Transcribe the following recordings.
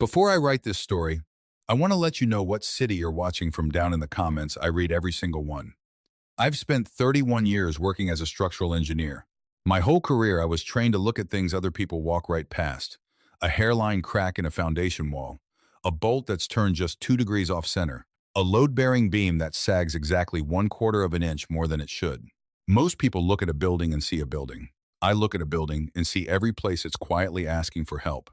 Before I write this story, I want to let you know what city you're watching from down in the comments. I read every single one. I've spent 31 years working as a structural engineer. My whole career, I was trained to look at things other people walk right past. A hairline crack in a foundation wall, a bolt that's turned just 2 degrees off center, a load-bearing beam that sags exactly 1/4 of an inch more than it should. Most people look at a building and see a building. I look at a building and see every place it's quietly asking for help.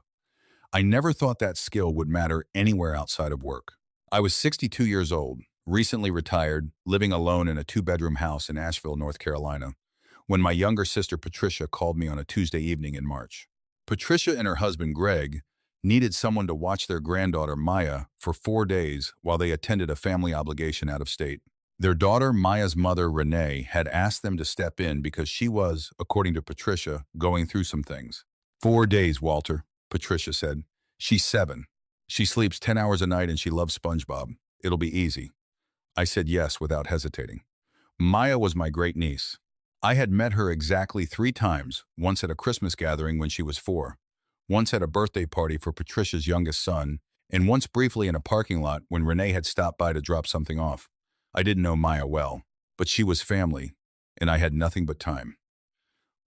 I never thought that skill would matter anywhere outside of work. I was 62 years old, recently retired, living alone in a 2-bedroom house in Asheville, North Carolina, when my younger sister Patricia called me on a Tuesday evening in March. Patricia and her husband Greg needed someone to watch their granddaughter Maya for 4 days while they attended a family obligation out of state. Their daughter Maya's mother Renee had asked them to step in because she was, according to Patricia, going through some things. 4 days, Walter, Patricia said. She's 7. She sleeps 10 hours a night and she loves SpongeBob. It'll be easy. I said yes without hesitating. Maya was my great niece. I had met her exactly 3 times, once at a Christmas gathering when she was 4, once at a birthday party for Patricia's youngest son, and once briefly in a parking lot when Renee had stopped by to drop something off. I didn't know Maya well, but she was family, and I had nothing but time.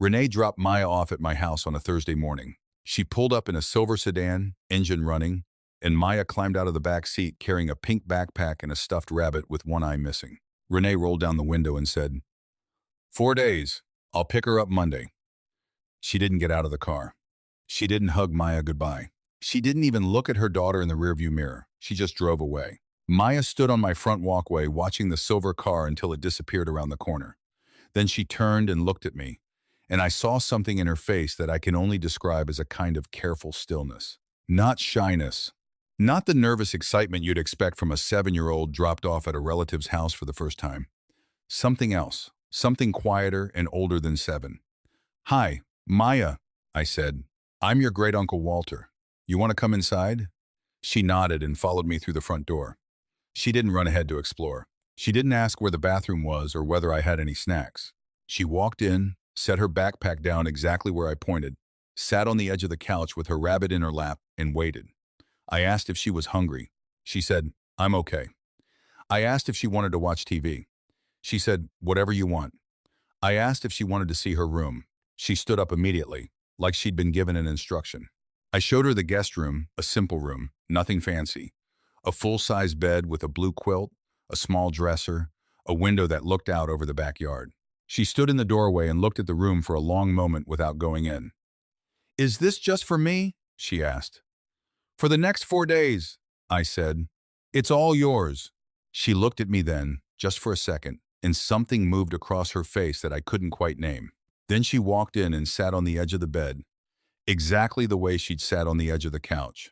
Renee dropped Maya off at my house on a Thursday morning. She pulled up in a silver sedan, engine running, and Maya climbed out of the back seat carrying a pink backpack and a stuffed rabbit with one eye missing. Renee rolled down the window and said, 4 days. I'll pick her up Monday. She didn't get out of the car. She didn't hug Maya goodbye. She didn't even look at her daughter in the rearview mirror. She just drove away. Maya stood on my front walkway watching the silver car until it disappeared around the corner. Then she turned and looked at me, and I saw something in her face that I can only describe as a kind of careful stillness. Not shyness. Not the nervous excitement you'd expect from a 7-year-old dropped off at a relative's house for the first time. Something else. Something quieter and older than 7. Hi, Maya, I said. I'm your great-uncle Walter. You want to come inside? She nodded and followed me through the front door. She didn't run ahead to explore. She didn't ask where the bathroom was or whether I had any snacks. She walked in, set her backpack down exactly where I pointed, sat on the edge of the couch with her rabbit in her lap, and waited. I asked if she was hungry. She said, I'm okay. I asked if she wanted to watch TV. She said, whatever you want. I asked if she wanted to see her room. She stood up immediately, like she'd been given an instruction. I showed her the guest room, a simple room, nothing fancy. A full-size bed with a blue quilt, a small dresser, a window that looked out over the backyard. She stood in the doorway and looked at the room for a long moment without going in. Is this just for me? She asked. For the next 4 days, I said. It's all yours. She looked at me then, just for a second, and something moved across her face that I couldn't quite name. Then she walked in and sat on the edge of the bed, exactly the way she'd sat on the edge of the couch.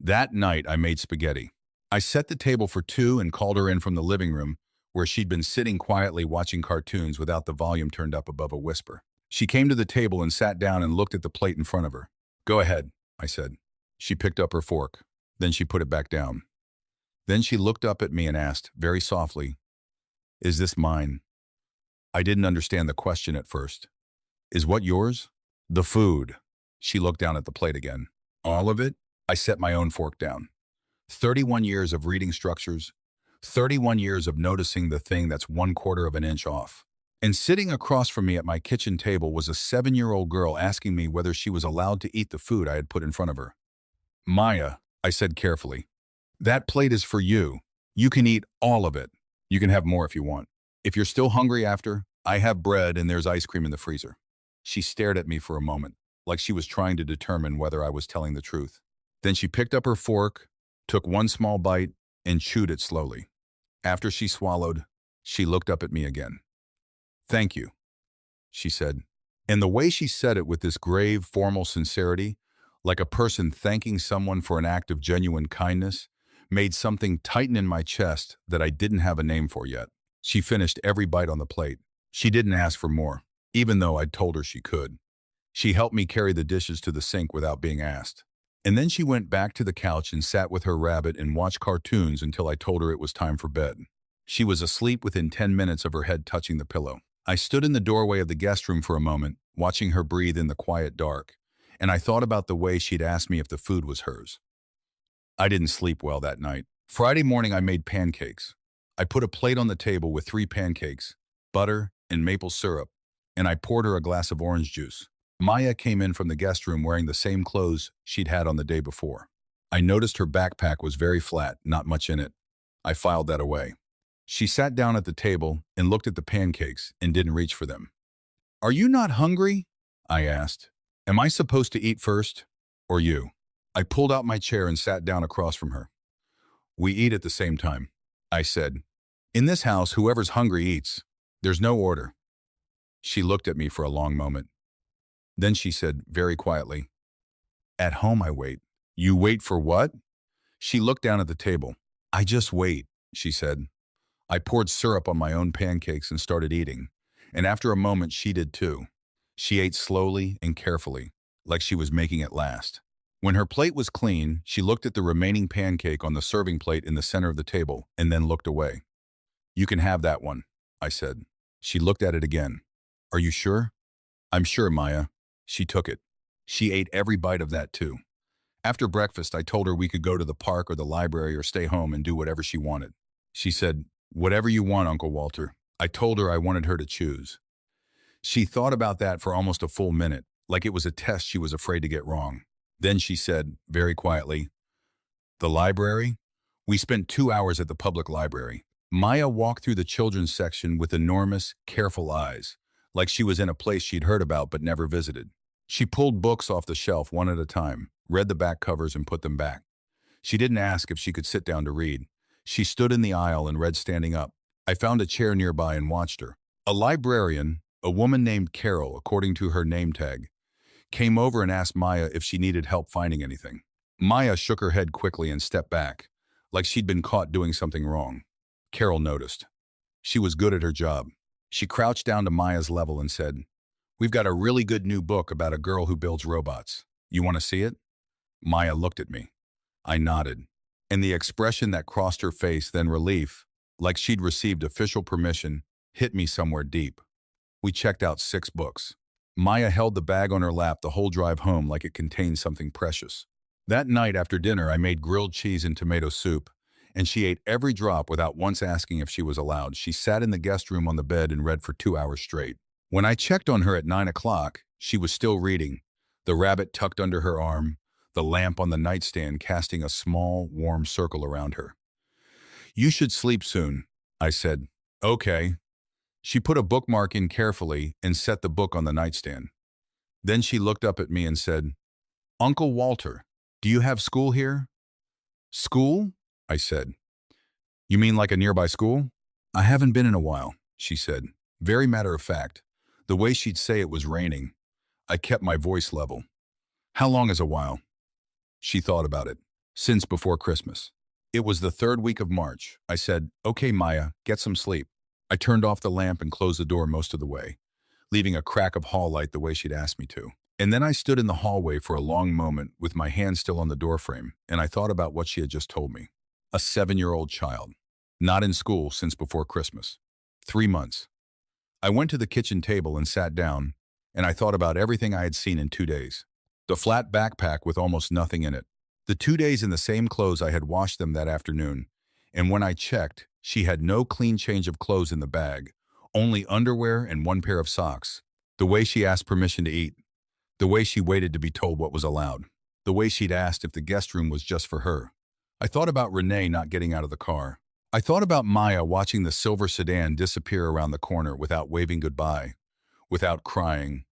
That night, I made spaghetti. I set the table for 2 and called her in from the living room, where she'd been sitting quietly watching cartoons without the volume turned up above a whisper. She came to the table and sat down and looked at the plate in front of her. Go ahead, I said. She picked up her fork. Then she put it back down. Then she looked up at me and asked, very softly, Is this mine? I didn't understand the question at first. Is what yours? The food. She looked down at the plate again. All of it? I set my own fork down. 31 years of reading structures, 31 years of noticing the thing that's 1/4 of an inch off. And sitting across from me at my kitchen table was a 7-year-old girl asking me whether she was allowed to eat the food I had put in front of her. Maya, I said carefully, that plate is for you. You can eat all of it. You can have more if you want. If you're still hungry after, I have bread and there's ice cream in the freezer. She stared at me for a moment, like she was trying to determine whether I was telling the truth. Then she picked up her fork, took one small bite, and chewed it slowly. After she swallowed, she looked up at me again. Thank you, she said. And the way she said it with this grave, formal sincerity, like a person thanking someone for an act of genuine kindness, made something tighten in my chest that I didn't have a name for yet. She finished every bite on the plate. She didn't ask for more, even though I'd told her she could. She helped me carry the dishes to the sink without being asked. And then she went back to the couch and sat with her rabbit and watched cartoons until I told her it was time for bed. She was asleep within 10 minutes of her head touching the pillow. I stood in the doorway of the guest room for a moment, watching her breathe in the quiet dark, and I thought about the way she'd asked me if the food was hers. I didn't sleep well that night. Friday morning, I made pancakes. I put a plate on the table with 3 pancakes, butter, and maple syrup, and I poured her a glass of orange juice. Maya came in from the guest room wearing the same clothes she'd had on the day before. I noticed her backpack was very flat, not much in it. I filed that away. She sat down at the table and looked at the pancakes and didn't reach for them. "Are you not hungry?" I asked. "Am I supposed to eat first, or you?" I pulled out my chair and sat down across from her. "We eat at the same time," I said. "In this house, whoever's hungry eats. There's no order." She looked at me for a long moment. Then she said very quietly, "At home I wait." "You wait for what?" She looked down at the table. "I just wait," she said. I poured syrup on my own pancakes and started eating, and after a moment she did too. She ate slowly and carefully, like she was making it last. When her plate was clean, she looked at the remaining pancake on the serving plate in the center of the table and then looked away. "You can have that one," I said. She looked at it again. "Are you sure?" "I'm sure, Maya." She took it. She ate every bite of that too. After breakfast, I told her we could go to the park or the library or stay home and do whatever she wanted. She said, "Whatever you want, Uncle Walter." I told her I wanted her to choose. She thought about that for almost a full minute, like it was a test she was afraid to get wrong. Then she said, very quietly, "The library?" We spent 2 hours at the public library. Maya walked through the children's section with enormous, careful eyes, like she was in a place she'd heard about but never visited. She pulled books off the shelf one at a time, read the back covers and put them back. She didn't ask if she could sit down to read. She stood in the aisle and read standing up. I found a chair nearby and watched her. A librarian, a woman named Carol, according to her name tag, came over and asked Maya if she needed help finding anything. Maya shook her head quickly and stepped back, like she'd been caught doing something wrong. Carol noticed. She was good at her job. She crouched down to Maya's level and said, "We've got a really good new book about a girl who builds robots. You want to see it?" Maya looked at me. I nodded, and the expression that crossed her face, then relief, like she'd received official permission, hit me somewhere deep. We checked out 6 books. Maya held the bag on her lap the whole drive home like it contained something precious. That night after dinner, I made grilled cheese and tomato soup, and she ate every drop without once asking if she was allowed. She sat in the guest room on the bed and read for 2 hours straight. When I checked on her at 9 o'clock, she was still reading, the rabbit tucked under her arm, the lamp on the nightstand casting a small, warm circle around her. "You should sleep soon," I said. "Okay." She put a bookmark in carefully and set the book on the nightstand. Then she looked up at me and said, "Uncle Walter, do you have school here?" "School?" I said. "You mean like a nearby school?" "I haven't been in a while," she said, very matter of fact. The way she'd say it was raining. I kept my voice level. "How long is a while?" She thought about it. "Since before Christmas." It was the 3rd week of March. I said, "Okay, Maya, get some sleep." I turned off the lamp and closed the door most of the way, leaving a crack of hall light the way she'd asked me to. And then I stood in the hallway for a long moment with my hand still on the doorframe, and I thought about what she had just told me. A 7-year-old child. Not in school since before Christmas. 3 months. I went to the kitchen table and sat down, and I thought about everything I had seen in 2 days. The flat backpack with almost nothing in it. The 2 days in the same clothes I had washed them that afternoon, and when I checked, she had no clean change of clothes in the bag, only underwear and 1 pair of socks. The way she asked permission to eat. The way she waited to be told what was allowed. The way she'd asked if the guest room was just for her. I thought about Renee not getting out of the car. I thought about Maya watching the silver sedan disappear around the corner without waving goodbye, without crying,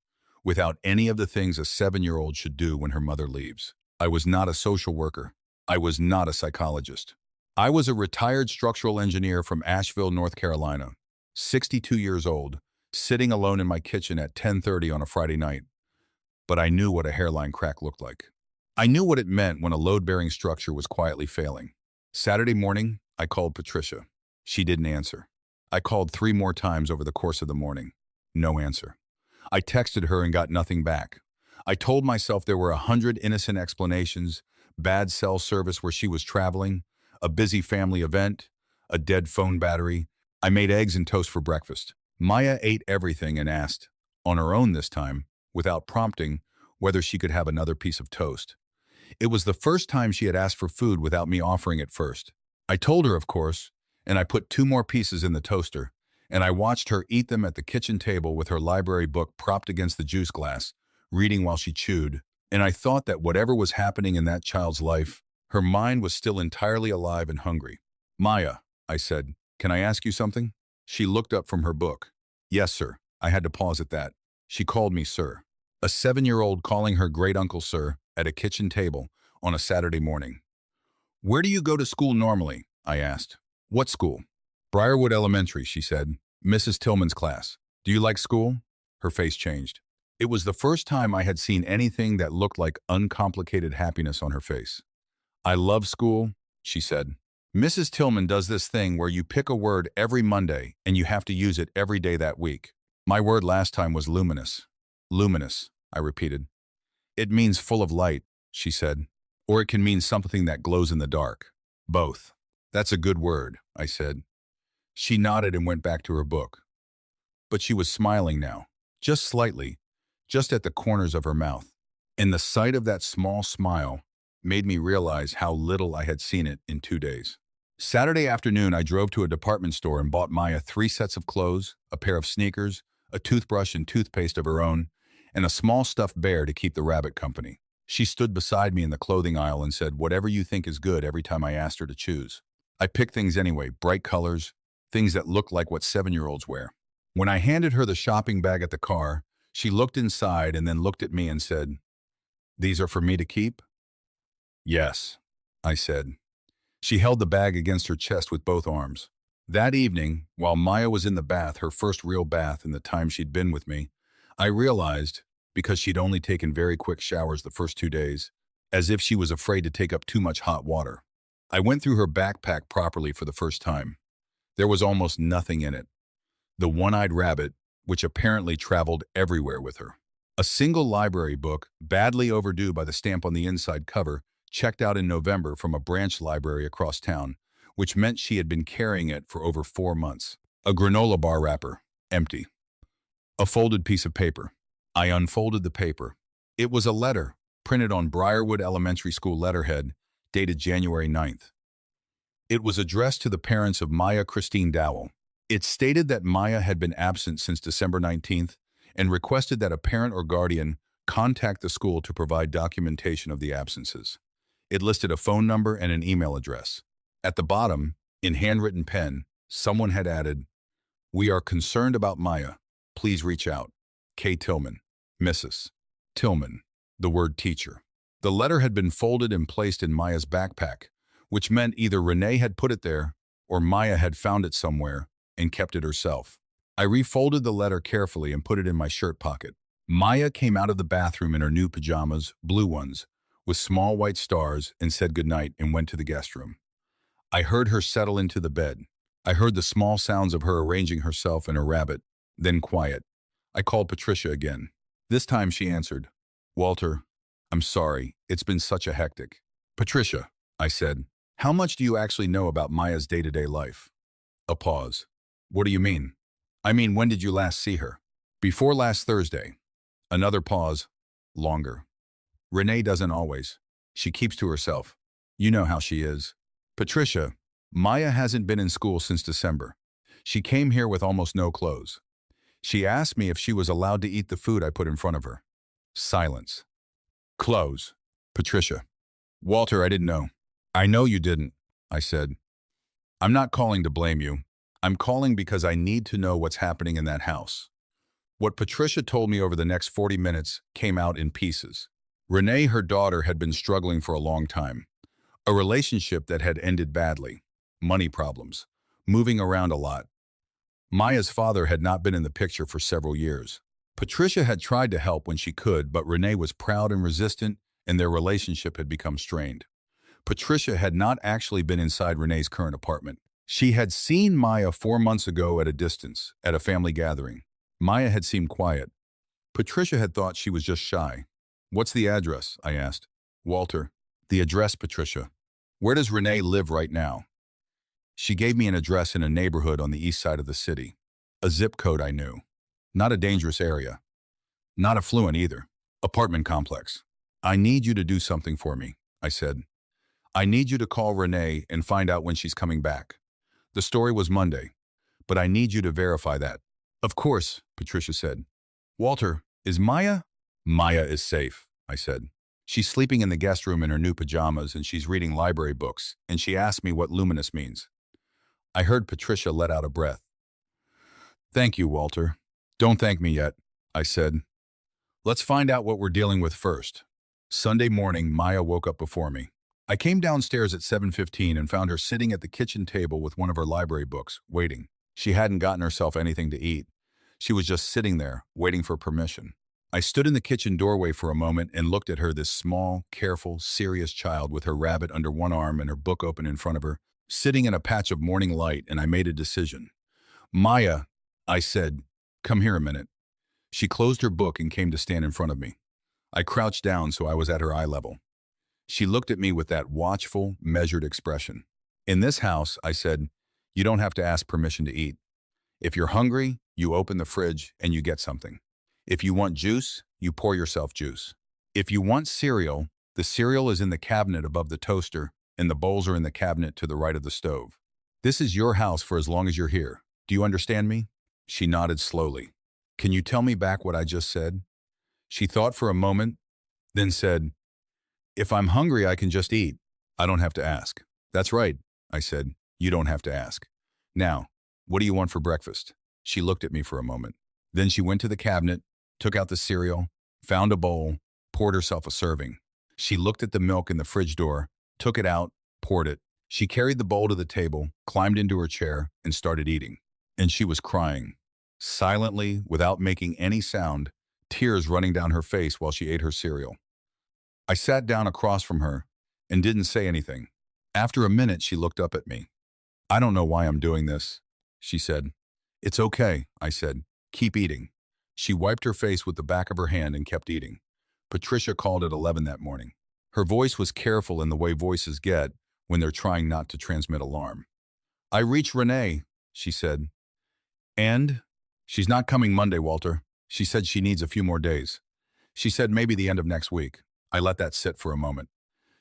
without any of the things a 7-year-old should do when her mother leaves. I was not a social worker. I was not a psychologist. I was a retired structural engineer from Asheville, North Carolina, 62 years old, sitting alone in my kitchen at 10:30 on a Friday night. But I knew what a hairline crack looked like. I knew what it meant when a load-bearing structure was quietly failing. Saturday morning, I called Patricia. She didn't answer. I called 3 more times over the course of the morning. No answer. I texted her and got nothing back. I told myself there were 100 innocent explanations, bad cell service where she was traveling, a busy family event, a dead phone battery. I made eggs and toast for breakfast. Maya ate everything and asked, on her own this time, without prompting, whether she could have another piece of toast. It was the first time she had asked for food without me offering it first. I told her, of course, and I put 2 more pieces in the toaster, and I watched her eat them at the kitchen table with her library book propped against the juice glass, reading while she chewed. And I thought that whatever was happening in that child's life, her mind was still entirely alive and hungry. "Maya," I said, "can I ask you something?" She looked up from her book. "Yes, sir." I had to pause at that. She called me sir. A 7-year-old calling her great-uncle sir at a kitchen table on a Saturday morning. "Where do you go to school normally?" I asked. "What school?" "Briarwood Elementary," she said. "Mrs. Tillman's class. Do you like school?" Her face changed. It was the first time I had seen anything that looked like uncomplicated happiness on her face. "I love school," she said. "Mrs. Tillman does this thing where you pick a word every Monday and you have to use it every day that week. My word last time was luminous." "Luminous," I repeated. "It means full of light," she said. "Or it can mean something that glows in the dark." "Both." "That's a good word," I said. She nodded and went back to her book. But she was smiling now, just slightly, just at the corners of her mouth. And the sight of that small smile made me realize how little I had seen it in 2 days. Saturday afternoon, I drove to a department store and bought Maya 3 sets of clothes, a pair of sneakers, a toothbrush and toothpaste of her own, and a small stuffed bear to keep the rabbit company. She stood beside me in the clothing aisle and said, "Whatever you think is good," every time I asked her to choose. I picked things anyway, bright colors, things that looked like what 7-year-olds wear. When I handed her the shopping bag at the car, she looked inside and then looked at me and said, "These are for me to keep?" "Yes," I said. She held the bag against her chest with both arms. That evening, while Maya was in the bath, her first real bath in the time she'd been with me, I realized, because she'd only taken very quick showers the first 2 days, as if she was afraid to take up too much hot water. I went through her backpack properly for the first time. There was almost nothing in it. The one-eyed rabbit, which apparently traveled everywhere with her. A single library book, badly overdue by the stamp on the inside cover, checked out in November from a branch library across town, which meant she had been carrying it for over 4 months. A granola bar wrapper, empty. A folded piece of paper. I unfolded the paper. It was a letter, printed on Briarwood Elementary School letterhead, dated January 9th. It was addressed to the parents of Maya Christine Dowell. It stated that Maya had been absent since December 19th and requested that a parent or guardian contact the school to provide documentation of the absences. It listed a phone number and an email address. At the bottom, in handwritten pen, someone had added, "We are concerned about Maya. Please reach out. K. Tillman, Mrs. Tillman," the word teacher. The letter had been folded and placed in Maya's backpack, which meant either Renee had put it there or Maya had found it somewhere and kept it herself. I refolded the letter carefully and put it in my shirt pocket. Maya came out of the bathroom in her new pajamas, blue ones, with small white stars, and said goodnight and went to the guest room. I heard her settle into the bed. I heard the small sounds of her arranging herself and her rabbit, then quiet. I called Patricia again. This time she answered, "Walter, I'm sorry, it's been such a hectic." "Patricia," I said, "how much do you actually know about Maya's day-to-day life?" A pause. "What do you mean?" "I mean, when did you last see her?" "Before last Thursday." Another pause. Longer. "Renee doesn't always. She keeps to herself. You know how she is." "Patricia, Maya hasn't been in school since December. She came here with almost no clothes. She asked me if she was allowed to eat the food I put in front of her." Silence. "Clothes." "Patricia." "Walter, I didn't know." "I know you didn't," I said. "I'm not calling to blame you. I'm calling because I need to know what's happening in that house." What Patricia told me over the next 40 minutes came out in pieces. Renee, her daughter, had been struggling for a long time. A relationship that had ended badly. Money problems. Moving around a lot. Maya's father had not been in the picture for several years. Patricia had tried to help when she could, but Renee was proud and resistant, and their relationship had become strained. Patricia had not actually been inside Renee's current apartment. She had seen Maya 4 months ago at a distance, at a family gathering. Maya had seemed quiet. Patricia had thought she was just shy. "What's the address?" I asked. "Walter." "The address, Patricia." "Where does Renee live right now?" She gave me an address in a neighborhood on the east side of the city. A zip code I knew. Not a dangerous area. Not affluent either. Apartment complex. I need you to do something for me, I said. I need you to call Renee and find out when she's coming back. The story was Monday, but I need you to verify that. Of course, Patricia said. Walter, is Maya? Maya is safe, I said. She's sleeping in the guest room in her new pajamas and she's reading library books, and she asked me what luminous means. I heard Patricia let out a breath. Thank you, Walter. Don't thank me yet, I said. Let's find out what we're dealing with first. Sunday morning, Maya woke up before me. I came downstairs at 7:15 and found her sitting at the kitchen table with one of her library books, waiting. She hadn't gotten herself anything to eat. She was just sitting there, waiting for permission. I stood in the kitchen doorway for a moment and looked at her, this small, careful, serious child with her rabbit under one arm and her book open in front of her, sitting in a patch of morning light, and I made a decision. Maya, I said, come here a minute. She closed her book and came to stand in front of me. I crouched down so I was at her eye level. She looked at me with that watchful, measured expression. In this house, I said, you don't have to ask permission to eat. If you're hungry, you open the fridge and you get something. If you want juice, you pour yourself juice. If you want cereal, the cereal is in the cabinet above the toaster, and the bowls are in the cabinet to the right of the stove. This is your house for as long as you're here. Do you understand me? She nodded slowly. Can you tell me back what I just said? She thought for a moment, then said, if I'm hungry, I can just eat. I don't have to ask. That's right, I said. You don't have to ask. Now, what do you want for breakfast? She looked at me for a moment. Then she went to the cabinet, took out the cereal, found a bowl, poured herself a serving. She looked at the milk in the fridge door, took it out, poured it. She carried the bowl to the table, climbed into her chair, and started eating. And she was crying. Silently, without making any sound, tears running down her face while she ate her cereal. I sat down across from her and didn't say anything. After a minute, she looked up at me. I don't know why I'm doing this, she said. It's okay, I said. Keep eating. She wiped her face with the back of her hand and kept eating. Patricia called at 11 that morning. Her voice was careful in the way voices get when they're trying not to transmit alarm. I reached Renee, she said. And? She's not coming Monday, Walter. She said she needs a few more days. She said maybe the end of next week. I let that sit for a moment.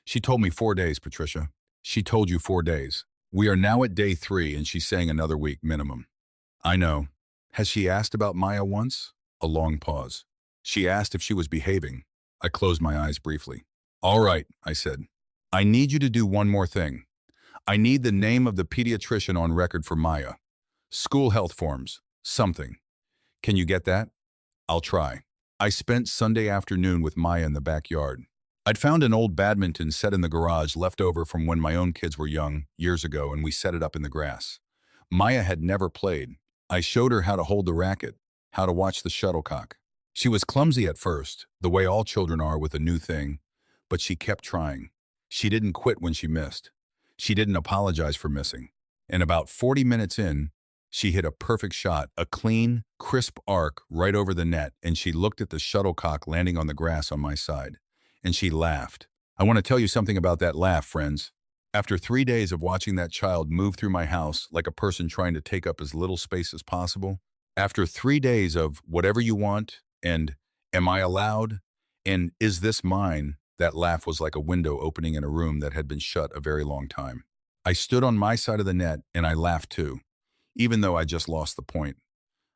She told me 4 days, Patricia. She told you 4 days. We are now at day 3 and she's saying another week minimum. I know. Has she asked about Maya once? A long pause. She asked if she was behaving. I closed my eyes briefly. All right, I said. I need you to do one more thing. I need the name of the pediatrician on record for Maya. School health forms. Something. Can you get that? I'll try. I spent Sunday afternoon with Maya in the backyard. I'd found an old badminton set in the garage left over from when my own kids were young, years ago, and we set it up in the grass. Maya had never played. I showed her how to hold the racket, how to watch the shuttlecock. She was clumsy at first, the way all children are with a new thing, but she kept trying. She didn't quit when she missed. She didn't apologize for missing. And about 40 minutes in, she hit a perfect shot, a clean, crisp arc right over the net, and she looked at the shuttlecock landing on the grass on my side. And she laughed. I want to tell you something about that laugh, friends. After 3 days of watching that child move through my house like a person trying to take up as little space as possible, after 3 days of whatever you want and am I allowed and is this mine, that laugh was like a window opening in a room that had been shut a very long time. I stood on my side of the net and I laughed too, even though I just lost the point.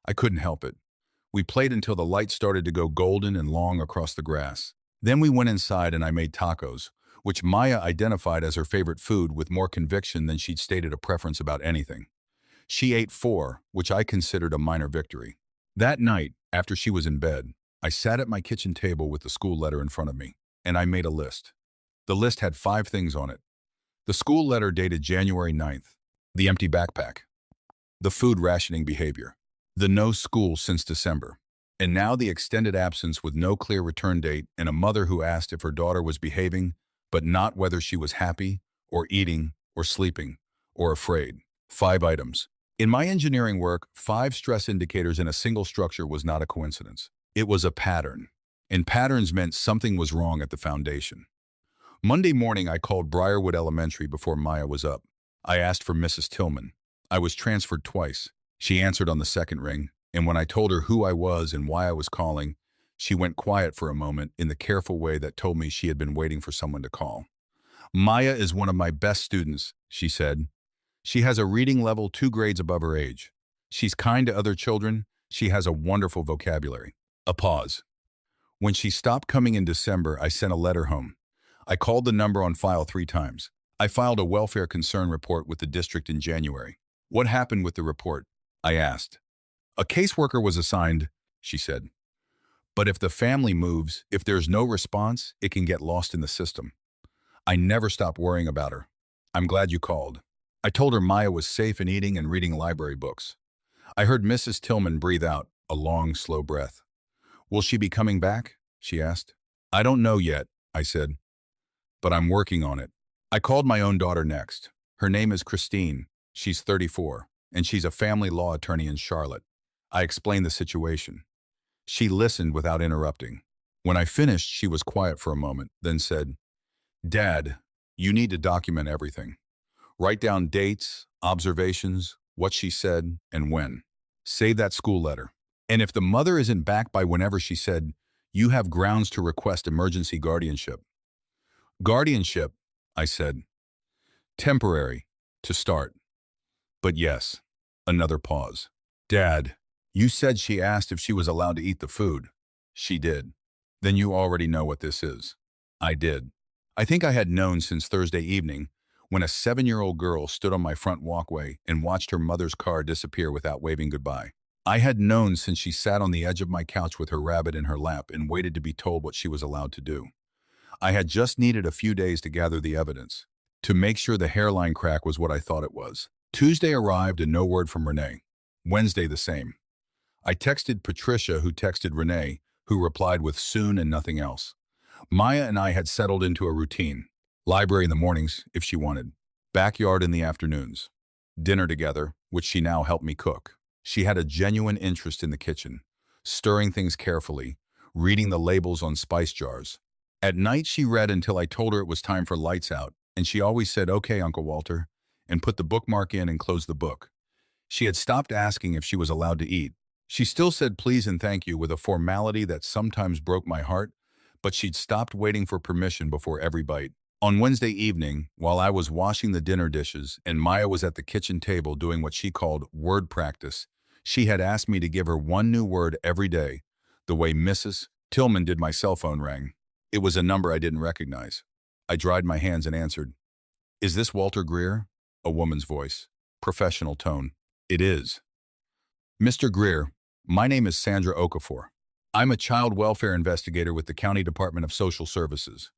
I couldn't help it. We played until the light started to go golden and long across the grass. Then we went inside and I made tacos, which Maya identified as her favorite food with more conviction than she'd stated a preference about anything. She ate 4, which I considered a minor victory. That night, after she was in bed, I sat at my kitchen table with the school letter in front of me, and I made a list. The list had 5 things on it. The school letter dated January 9th, the empty backpack, the food rationing behavior, the no school since December, and now the extended absence with no clear return date and a mother who asked if her daughter was behaving, but not whether she was happy, or eating, or sleeping, or afraid. 5 items. In my engineering work, 5 stress indicators in a single structure was not a coincidence. It was a pattern, and patterns meant something was wrong at the foundation. Monday morning, I called Briarwood Elementary before Maya was up. I asked for Mrs. Tillman. I was transferred twice. She answered on the second ring, and when I told her who I was and why I was calling, She went quiet for a moment in the careful way that told me she had been waiting for someone to call. Maya is one of my best students, she said. She has a reading level 2 grades above her age. She's kind to other children. She has a wonderful vocabulary. A pause. When she stopped coming in December, I sent a letter home. I called the number on file 3 times. I filed a welfare concern report with the district in January. What happened with the report? I asked. A caseworker was assigned, she said. But if the family moves, if there's no response, it can get lost in the system. I never stopped worrying about her. I'm glad you called. I told her Maya was safe and eating and reading library books. I heard Mrs. Tillman breathe out, a long, slow breath. Will she be coming back? She asked. I don't know yet, I said, but I'm working on it. I called my own daughter next. Her name is Christine. She's 34, and she's a family law attorney in Charlotte. I explained the situation. She listened without interrupting. When I finished, she was quiet for a moment, then said, Dad, you need to document everything. Write down dates, observations, what she said, and when. Save that school letter. And if the mother isn't back by whenever she said, you have grounds to request emergency guardianship. Guardianship, I said. Temporary, to start. But yes, another pause. Dad, you said she asked if she was allowed to eat the food. She did. Then you already know what this is. I did. I think I had known since Thursday evening when a 7-year-old girl stood on my front walkway and watched her mother's car disappear without waving goodbye. I had known since she sat on the edge of my couch with her rabbit in her lap and waited to be told what she was allowed to do. I had just needed a few days to gather the evidence, to make sure the hairline crack was what I thought it was. Tuesday arrived and no word from Renee. Wednesday the same. I texted Patricia, who texted Renee, who replied with soon and nothing else. Maya and I had settled into a routine. Library in the mornings, if she wanted. Backyard in the afternoons. Dinner together, which she now helped me cook. She had a genuine interest in the kitchen, stirring things carefully, reading the labels on spice jars. At night she read until I told her it was time for lights out, and she always said, okay, Uncle Walter, and put the bookmark in and closed the book. She had stopped asking if she was allowed to eat. She still said please and thank you with a formality that sometimes broke my heart, but she'd stopped waiting for permission before every bite. On Wednesday evening, while I was washing the dinner dishes and Maya was at the kitchen table doing what she called word practice, she had asked me to give her one new word every day, the way Mrs. Tillman did. My cell phone rang. It was a number I didn't recognize. I dried my hands and answered. Is this Walter Greer? A woman's voice. Professional tone. It is. Mr. Greer, my name is Sandra Okafor. I'm a child welfare investigator with the County Department of Social Services.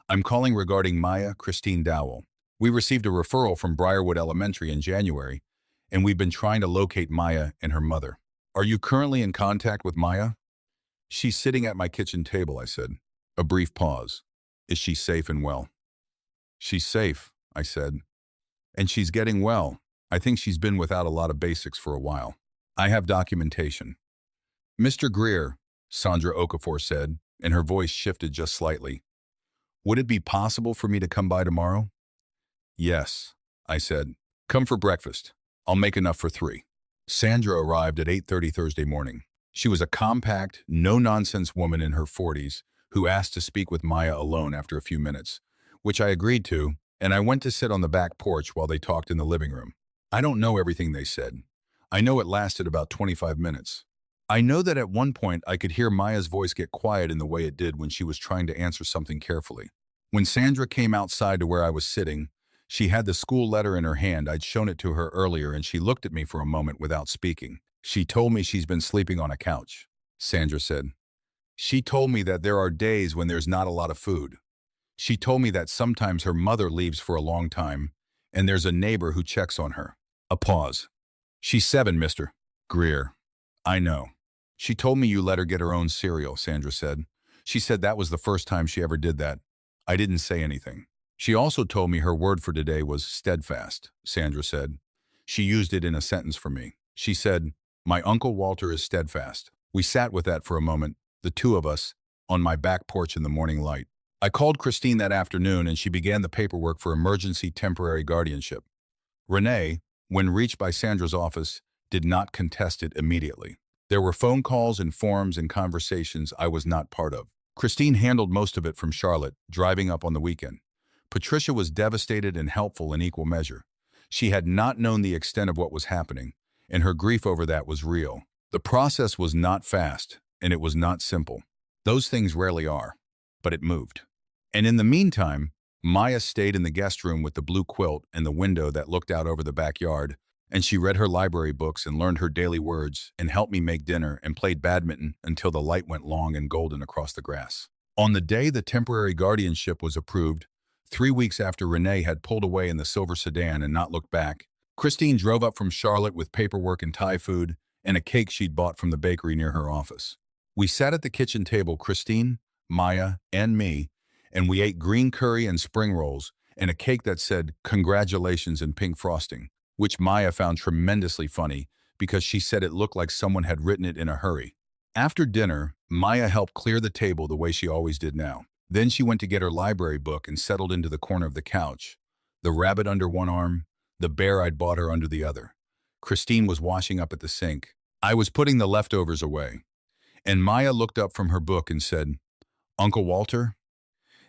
I'm calling regarding Maya Christine Dowell. We received a referral from Briarwood Elementary in January, and we've been trying to locate Maya and her mother. Are you currently in contact with Maya? She's sitting at my kitchen table, I said. A brief pause. Is she safe and well? She's safe, I said. And she's getting well. I think she's been without a lot of basics for a while. I have documentation. Mr. Greer, Sandra Okafor said, and her voice shifted just slightly. Would it be possible for me to come by tomorrow? Yes, I said. Come for breakfast. I'll make enough for 3. Sandra arrived at 8:30 Thursday morning. She was a compact, no-nonsense woman in her 40s who asked to speak with Maya alone after a few minutes, which I agreed to, and I went to sit on the back porch while they talked in the living room. I don't know everything they said. I know it lasted about 25 minutes. I know that at one point I could hear Maya's voice get quiet in the way it did when she was trying to answer something carefully. When Sandra came outside to where I was sitting, she had the school letter in her hand. I'd shown it to her earlier, and she looked at me for a moment without speaking. She told me she's been sleeping on a couch, Sandra said. She told me that there are days when there's not a lot of food. She told me that sometimes her mother leaves for a long time, and there's a neighbor who checks on her. A pause. She's 7, Mr. Greer. I know. She told me you let her get her own cereal, Sandra said. She said that was the first time she ever did that. I didn't say anything. She also told me her word for today was steadfast, Sandra said. She used it in a sentence for me. She said, my Uncle Walter is steadfast. We sat with that for a moment, the two of us, on my back porch in the morning light. I called Christine that afternoon and she began the paperwork for emergency temporary guardianship. Renee, when reached by Sandra's office, did not contest it immediately. There were phone calls and forums and conversations I was not part of. Christine handled most of it from Charlotte, driving up on the weekend. Patricia was devastated and helpful in equal measure. She had not known the extent of what was happening, and her grief over that was real. The process was not fast, and it was not simple. Those things rarely are, but it moved. And in the meantime, Maya stayed in the guest room with the blue quilt and the window that looked out over the backyard, and she read her library books and learned her daily words and helped me make dinner and played badminton until the light went long and golden across the grass. On the day the temporary guardianship was approved, 3 weeks after Renee had pulled away in the silver sedan and not looked back, Christine drove up from Charlotte with paperwork and Thai food and a cake she'd bought from the bakery near her office. We sat at the kitchen table, Christine, Maya, and me, and we ate green curry and spring rolls and a cake that said "Congratulations" in pink frosting, which Maya found tremendously funny because she said it looked like someone had written it in a hurry. After dinner, Maya helped clear the table the way she always did now. Then she went to get her library book and settled into the corner of the couch, the rabbit under one arm, the bear I'd bought her under the other. Christine was washing up at the sink. I was putting the leftovers away. And Maya looked up from her book and said, "Uncle Walter?"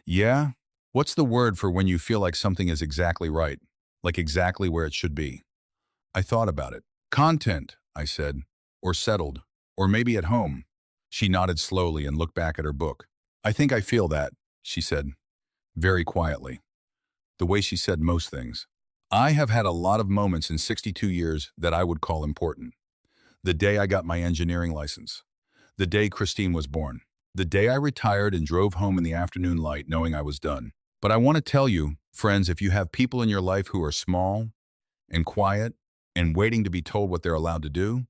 "Yeah? What's the word for when you feel like something is exactly right, like exactly where it should be?" I thought about it. "Content," I said, "or settled, or maybe at home." She nodded slowly and looked back at her book. "I think I feel that," she said, very quietly, the way she said most things. I have had a lot of moments in 62 years that I would call important. The day I got my engineering license. The day Christine was born. The day I retired and drove home in the afternoon light knowing I was done. But I want to tell you, friends, if you have people in your life who are small and quiet and waiting to be told what they're allowed to do,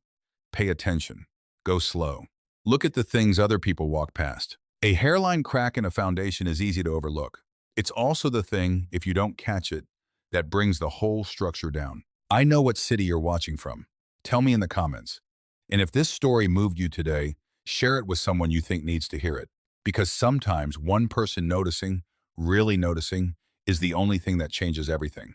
pay attention. Go slow. Look at the things other people walk past. A hairline crack in a foundation is easy to overlook. It's also the thing, if you don't catch it, that brings the whole structure down. I know what city you're watching from. Tell me in the comments. And if this story moved you today, share it with someone you think needs to hear it. Because sometimes one person noticing, really noticing, is the only thing that changes everything.